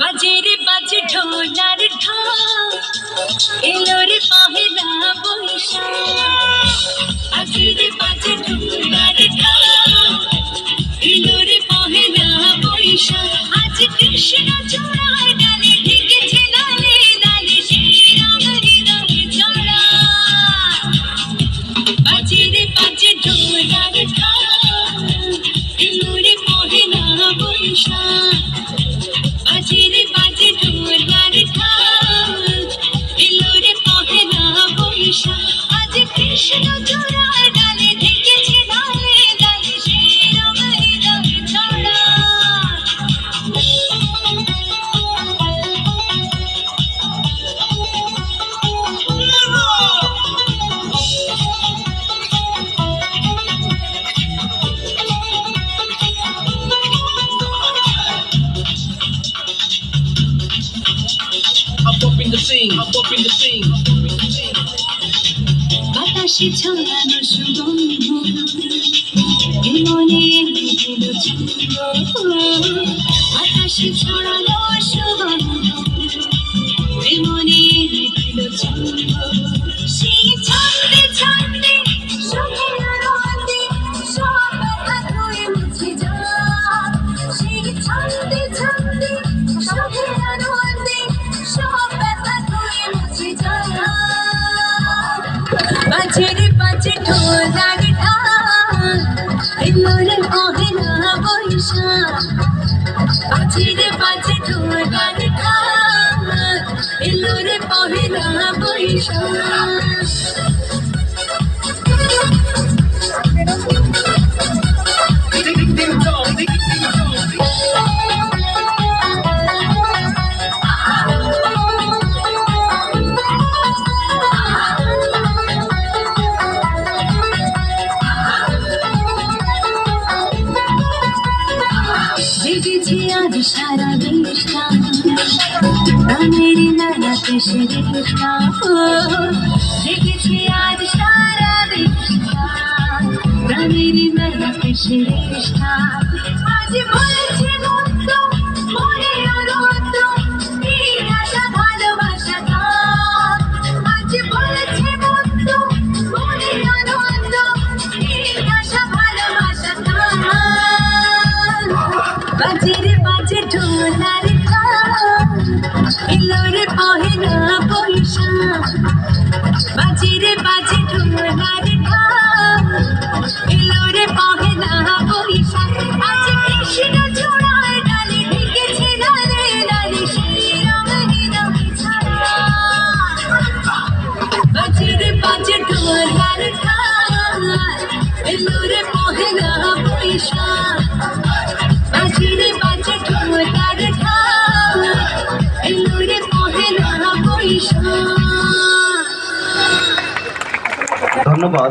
বাজে রে বাজে ঢোলার ঢাক, এলো রে পহেলা বৈশাখ। বাজে রে বাজে ঢোলার ঢাক, এলো রে পহেলা বৈশাখ। আজ কৃষ্ণ চূড়ার ডালে ঢেকেছে লালে লালে সেই রঙ হৃদয়ে ছড়া। বাজে রে বাজে ঢোলার ঢাক, এলো রে পহেলা বৈশাখ। বাজে রে বাজে ঢোলার ঢাক, এলো রে পহেলা বৈশাখ। আজ কৃষ্ণ চূড়ার ডালে ঢেকেছে লালে লালে সেই রঙ হৃদয়ে ছড়া। I'm up in the scene, I'm up in the scene. বাতাসে ছড়ানো সুগন্ধ, এ মনে এনে দিল ছন্দ। বাতাসে ছড়ানো সুগন্ধ, এ মনে এনে দিল ছন্দ। সেই ছন্দে ছন্দে সুখের আনন্দে সব ব্যথা ধুয়ে মুছে যায়। সেই ছন্দে ছন্দে সুখের আনন্দে সব ব্যথা ধুয়ে মুছে যায়। বাজে রে বাজে ঢোলার ঢাক, এলো রে পহেলা বৈশাখ। বাজে রে বাজে ঢোলার ঢাক, এলো রে পহেলা বৈশাখ। জেগেছে আজ সারা দেশটা, প্রাণের মেলাতে সেরেটা। জেগেছে আজ সারা দেশটা, প্রাণের মেলাতে সেরেটা। আজ বলছে মন্দ মনে আনন্দ, এই আশা ভালোবাসা গান। আজ বলছে মন্দ মনে আনন্দ, এই আশা ভালোবাসা গান। বাজে রে বাজে ঢোলার ঢাক, এলো রে পহেলা বৈশাখ। বাজে রে বাজে ঢোলার ঢাক, এলো রে পহেলা বৈশাখ। আজ কৃষ্ণ চূড়ার ডালে ঢেকেছে লালে লালে সেই রঙ হৃদয়ে ছড়া। বাজে রে বাজে ঢোলার ঢাক, এলো রে পহেলা বৈশাখ। বাজে রে বাজে ঢোলার ঢাক, এলো রে পহেলা বৈশাখ। ধন্যবাদ।